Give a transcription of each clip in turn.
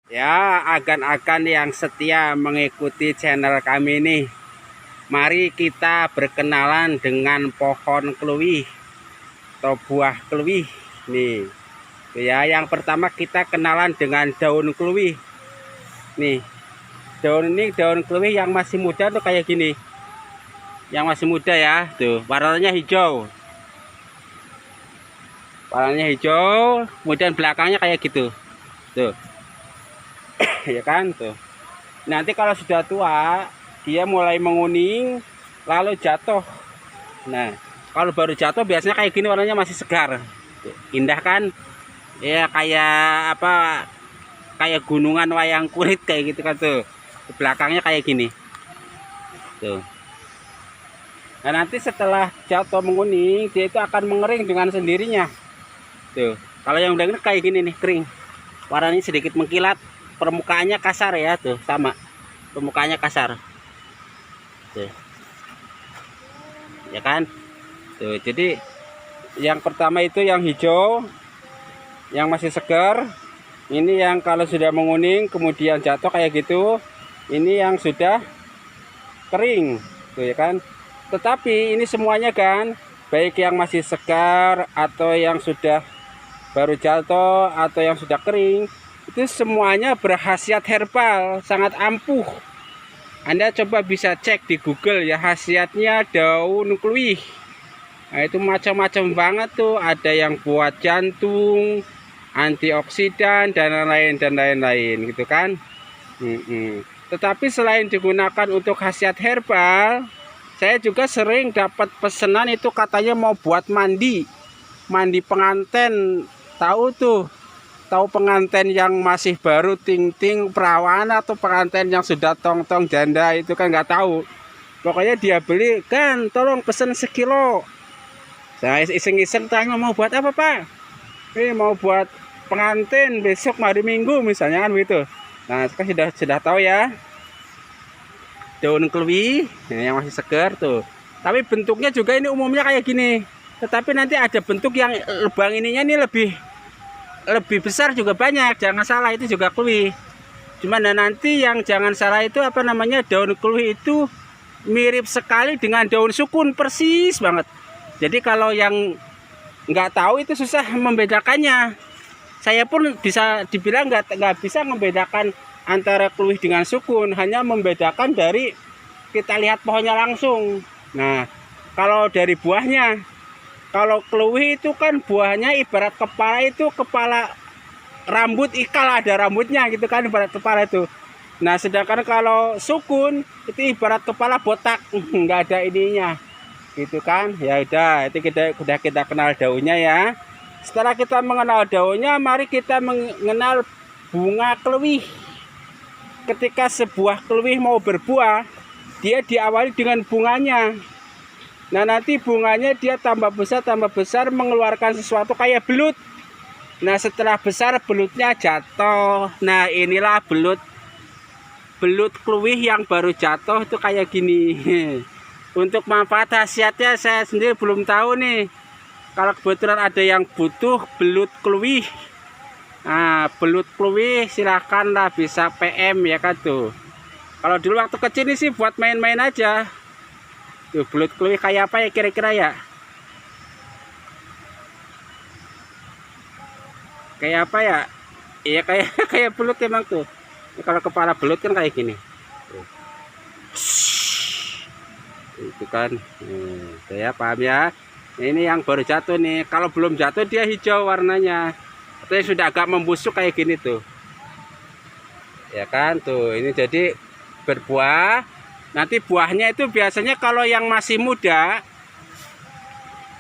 Ya, agan-agan yang setia mengikuti channel kami ini, mari kita berkenalan dengan pohon keluih atau buah keluih. Nih, ya, yang pertama kita kenalan dengan daun keluih. Nih, daun keluih yang masih muda tuh kayak gini. Yang masih muda ya, tuh warnanya hijau. Warnanya hijau, kemudian belakangnya kayak gitu. Tuh, ya kan tuh. Nanti kalau sudah tua, dia mulai menguning lalu jatuh. Nah, kalau baru jatuh biasanya kayak gini, warnanya masih segar. Tuh, indah kan? Ya kayak apa? Kayak gunungan wayang kulit kayak gitu kan tuh. Belakangnya kayak gini. Tuh. Nah, nanti setelah jatuh menguning, dia itu akan mengering dengan sendirinya. Tuh. Kalau yang udah ini kayak gini nih, kering. Warnanya sedikit mengkilat, permukaannya kasar ya, tuh, sama. Permukaannya kasar. Tuh. Ya kan? Tuh, jadi yang pertama itu yang hijau, yang masih segar. Ini yang kalau sudah menguning kemudian jatuh kayak gitu. Ini yang sudah kering, tuh ya kan. Tetapi ini semuanya kan, baik yang masih segar atau yang sudah baru jatuh atau yang sudah kering, itu semuanya berkhasiat herbal, sangat ampuh. Anda coba bisa cek di Google ya, khasiatnya daun keluih. Nah, itu macam-macam banget tuh, ada yang buat jantung, antioksidan dan lain-lain gitu kan. Tetapi selain digunakan untuk khasiat herbal, saya juga sering dapat pesanan itu katanya mau buat mandi pengantin. Tahu pengantin yang masih baru ting-ting perawan atau pengantin yang sudah tong-tong janda, itu kan nggak tahu. Pokoknya dia beli kan, tolong pesen sekilo. Saya iseng-iseng tanya, mau buat apa pak? Mau buat pengantin besok hari Minggu misalnya kan begitu. Nah, sekarang sudah tahu ya, daun keluih yang masih segar tuh. Tapi bentuknya juga ini umumnya kayak gini. Tetapi nanti ada bentuk yang lubang ininya ini lebih besar juga banyak. Jangan salah, itu juga keluih. Cuman nanti yang jangan salah itu apa namanya, daun keluih itu mirip sekali dengan daun sukun, persis banget. Jadi kalau yang nggak tahu itu susah membedakannya. Saya pun bisa dibilang nggak bisa membedakan antara keluih dengan sukun, hanya membedakan dari kita lihat pohonnya langsung. Nah, kalau dari buahnya, kalau keluih itu kan buahnya ibarat kepala, itu kepala rambut ikal, ada rambutnya gitu kan, ibarat kepala itu. Nah, sedangkan kalau sukun itu ibarat kepala botak, nggak ada ininya gitu kan. Ya udah, itu kita kenal daunnya ya. Setelah kita mengenal daunnya, mari kita mengenal bunga keluih. Ketika sebuah keluih mau berbuah, dia diawali dengan bunganya. Nah, nanti bunganya dia tambah besar mengeluarkan sesuatu kayak belut. Nah, setelah besar belutnya jatuh. Nah, inilah belut keluih yang baru jatuh itu kayak gini. Untuk manfaat khasiatnya saya sendiri belum tahu nih. Kalau kebetulan ada yang butuh belut keluih, nah belut keluih silahkanlah bisa PM ya kan tuh. Kalau dulu waktu kecil ini sih buat main-main aja. Tuh belut keluih kayak apa ya kira-kira ya? Kayak apa ya? Iya kayak kayak belut emang tuh. Ini kalau kepala belut kan kayak gini. Tuh. Itu kan, saya paham ya. Ini yang baru jatuh nih. Kalau belum jatuh dia hijau warnanya. Atau sudah agak membusuk kayak gini tuh. Ya kan tuh. Ini jadi berbuah. Nanti buahnya itu biasanya kalau yang masih muda,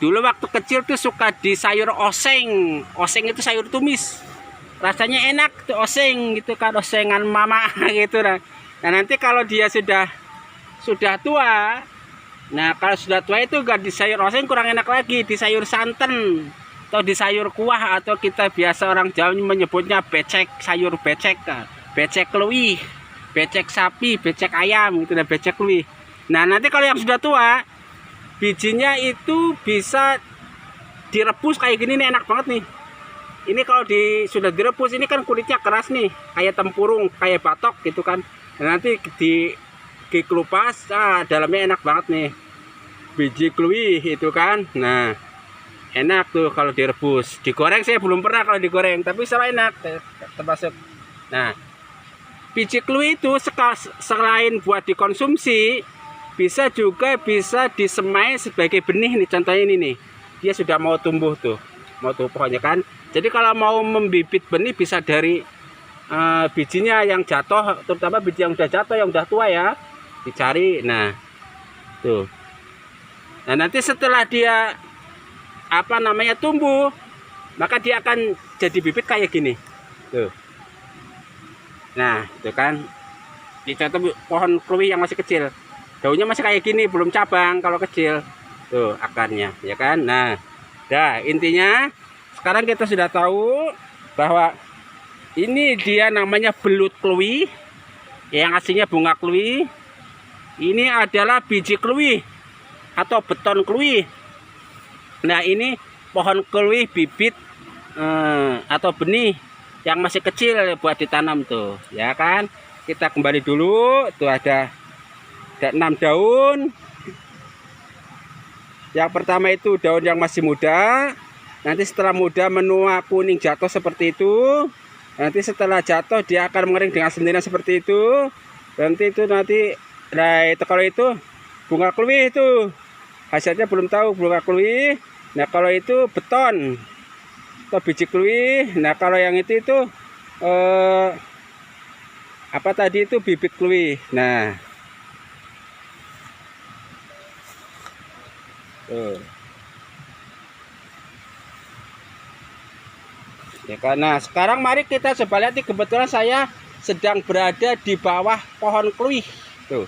dulu waktu kecil tuh suka di sayur oseng. Oseng itu sayur tumis. Rasanya enak tuh oseng gitu kan, osengan mama gitu nah. Nah, nanti kalau dia sudah tua, nah kalau sudah tua itu gak di sayur oseng, kurang enak lagi, di sayur santan atau di sayur kuah, atau kita biasa orang Jawa menyebutnya becek, sayur becek, becek keluih, becek sapi, becek ayam itu, udah becek keluih. Nah, nanti kalau yang sudah tua, bijinya itu bisa direbus kayak gini nih, enak banget nih. Ini kalau sudah direbus ini kan kulitnya keras nih, kayak tempurung, kayak batok gitu kan. Nah, nanti dikelupas, dalamnya enak banget nih. Biji kluwi itu kan. Nah, enak tuh kalau direbus. Digoreng saya belum pernah kalau digoreng, tapi sama enak termasuk. Nah, biji kluwi itu selain buat dikonsumsi, bisa disemai sebagai benih nih. Contohnya ini nih, dia sudah mau tumbuh tuh, mau tumbuh pohonnya kan. Jadi kalau mau membibit benih bisa dari bijinya yang jatuh, terutama biji yang udah jatuh, yang udah tua ya, dicari. Nah, tuh. Nah, nanti setelah dia tumbuh, maka dia akan jadi bibit kayak gini. Tuh. Nah, itu kan. Di contoh pohon kluwi yang masih kecil. Daunnya masih kayak gini, belum cabang kalau kecil. Tuh, akarnya, ya kan? Nah, intinya sekarang kita sudah tahu bahwa ini dia namanya belut kluwi, yang aslinya bunga kluwi. Ini adalah biji kluwi atau beton kluwi. Nah, ini pohon kluwi bibit atau benih yang masih kecil buat ditanam tuh, ya kan? Kita kembali dulu, tuh ada 6 daun. Yang pertama itu daun yang masih muda. Nanti setelah muda menua kuning jatuh seperti itu. Nanti setelah jatuh dia akan mengering dengan sendirinya seperti itu. Nanti kalau itu bunga kluwi itu. Hasilnya belum tahu bunga kluwi. Nah, kalau itu beton atau biji kluwi. Nah, kalau yang itu tadi itu bibit kluwi. Nah, tuh. Ya, karena sekarang mari kita coba lihat nih, kebetulan saya sedang berada di bawah pohon kluwi. Tuh.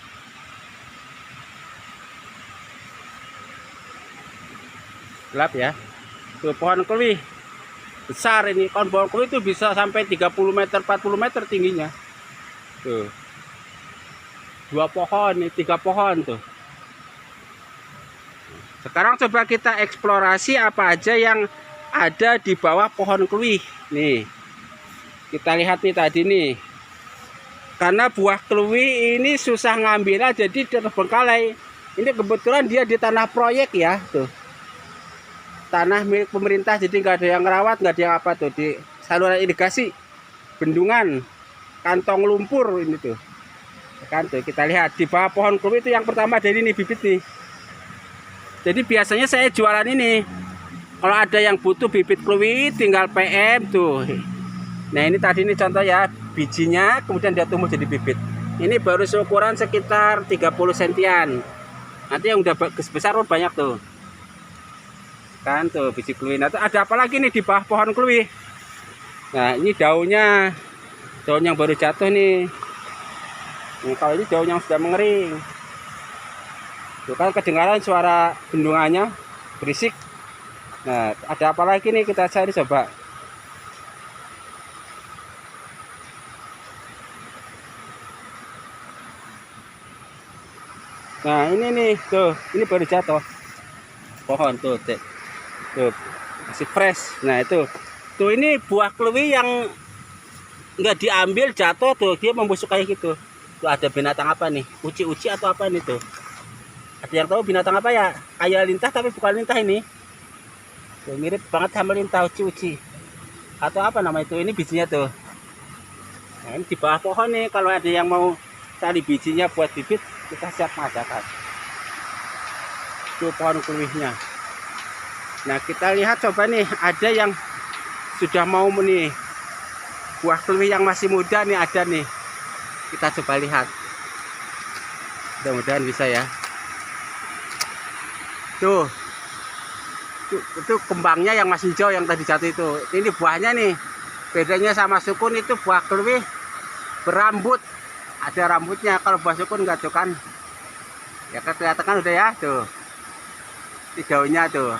Gelap ya. Tuh pohon kluwi. Besar ini. Pohon kluwi itu bisa sampai 30 meter, 40 meter tingginya. Tuh. 2 pohon nih, 3 pohon tuh. Sekarang coba kita eksplorasi apa aja yang ada di bawah pohon kluwi. Nih, kita lihat nih tadi nih. Karena buah kluwi ini susah ngambilnya, jadi terbengkalai. Ini kebetulan dia di tanah proyek ya, tuh. Tanah milik pemerintah, jadi nggak ada yang ngerawat, nggak ada yang apa tuh, di saluran irigasi, bendungan, kantong lumpur ini tuh. Kan tuh kita lihat di bawah pohon kluwi itu yang pertama dari ini bibit nih. Jadi biasanya saya jualan ini. Kalau ada yang butuh bibit kluwi tinggal PM tuh. Nah, ini tadi ini contoh ya, bijinya kemudian dia tumbuh jadi bibit. Ini baru seukuran sekitar 30 sentian. Nanti yang udah besar banyak tuh. Kan tuh biji kluwi. Nah, ada apa lagi nih di bawah pohon kluwi? Nah, ini daunnya. Daun yang baru jatuh nih. Nah, kalau ini daun yang sudah mengering. Tuh kan kedengaran suara bendungannya berisik. Nah, ada apa lagi nih, kita cari coba. Nah, ini nih, tuh, ini baru jatuh. Pohon tuh, tuh, masih fresh. Nah, itu. Tuh, ini buah kluwi yang nggak diambil jatuh tuh, dia membusuk kayak gitu. Tuh ada binatang apa nih? Uci-uci atau apa nih tuh? Ada yang tahu binatang apa ya? Kayak lintah tapi bukan lintah ini. Tuh, mirip banget sama lintah, uci-uci atau apa nama itu. Ini bijinya tuh. Nah, ini di bawah pohon nih, kalau ada yang mau cari bijinya buat bibit, kita siap mengadakan. Itu pohon kluwinya. Nah, kita lihat coba nih, ada yang sudah mau nih, buah kluwi yang masih muda nih ada nih. Kita coba lihat. Mudah-mudahan bisa ya. Tuh. Itu kembangnya yang masih hijau yang tadi jatuh itu. Ini buahnya nih. Bedanya sama sukun itu buah kluwi berambut. Ada rambutnya. Kalau buah sukun enggak tuh kan. Ya kelihatan kan udah ya tuh. Ini daunnya tuh.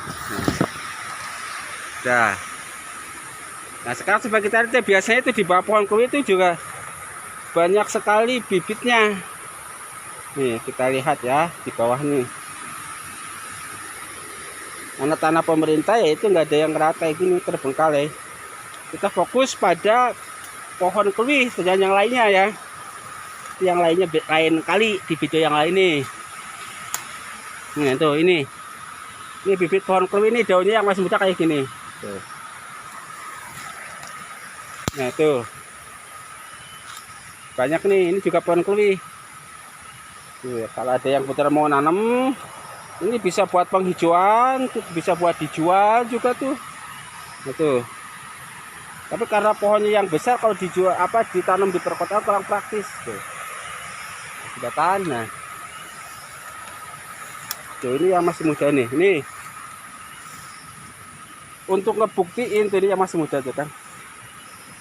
Nah. Nah, sekarang coba kita lihat, biasanya itu di bawah pohon kluwi itu juga banyak sekali bibitnya. Nih, kita lihat ya di bawah nih. Karena tanah pemerintah ya itu nggak ada yang rata kayak gini, terbengkalai. Kita fokus pada pohon keluih dan yang lainnya ya. Yang lainnya lain kali di video yang lain nih. Nah tuh ini bibit pohon keluih ini, daunnya yang masih muda kayak gini. Tuh. Nah tuh banyak nih, ini juga pohon keluih. Tuh, kalau ada yang putar mau nanam, ini bisa buat penghijauan, bisa buat dijual juga tuh. Nah, tuh. Tapi karena pohonnya yang besar, kalau dijual ditanam di perkotaan kurang praktis tuh. Sudah tanah. Tuh ini yang masih muda nih. Ini untuk ngebuktiin tuh, ini yang masih muda tuh kan.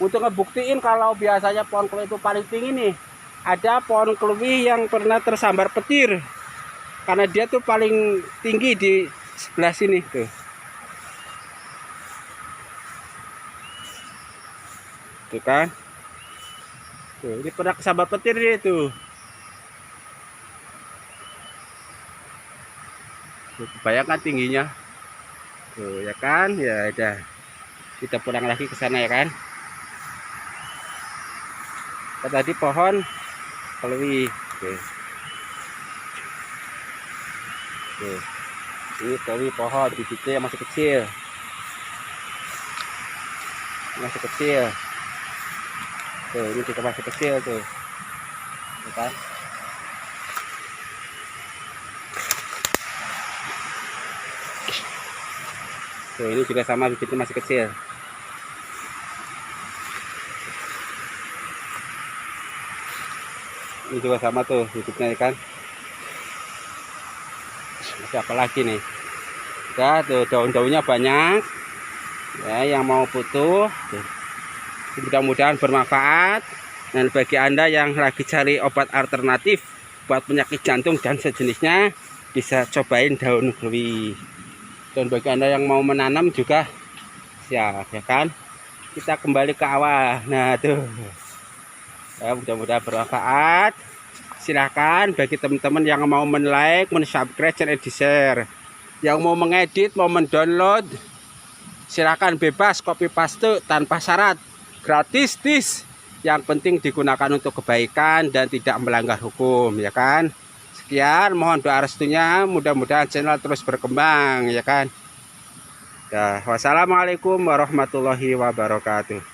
Untuk ngebuktiin kalau biasanya pohon keluih itu paling tinggi nih, ada pohon keluih yang pernah tersambar petir. Karena dia tuh paling tinggi di sebelah sini tuh. Tuh kan. Tuh, ini pernah kesambar petir dia tuh. Tuh, bayangkan tingginya. Tuh ya kan, ya udah. Kita pulang lagi ke sana ya kan. Tadi pohon keluih. Tuh. Tuh. Ini keluih pohon bibitnya masih kecil. Masih kecil. Tuh, ini juga masih kecil tuh. Tuh kan. Tuh, ini juga sama, bibitnya masih kecil. Ini juga sama tuh bibitnya kan. Ada apa lagi nih? Udah tuh, daun-daunnya banyak. Ya, yang mau butuh. Mudah-mudahan bermanfaat. Dan bagi Anda yang lagi cari obat alternatif buat penyakit jantung dan sejenisnya, bisa cobain daun keluih. Dan bagi Anda yang mau menanam juga siap ya kan. Kita kembali ke awal. Nah tuh ya, mudah-mudahan bermanfaat. Silahkan bagi teman-teman yang mau men-like, men-subscribe, dan di-share. Yang mau mengedit, mau mendownload, silahkan bebas, copy paste tanpa syarat, gratis tis. Yang penting digunakan untuk kebaikan dan tidak melanggar hukum ya kan. Sekian, mohon doa restunya, mudah-mudahan channel terus berkembang ya kan. Ya, wassalamualaikum warahmatullahi wabarakatuh.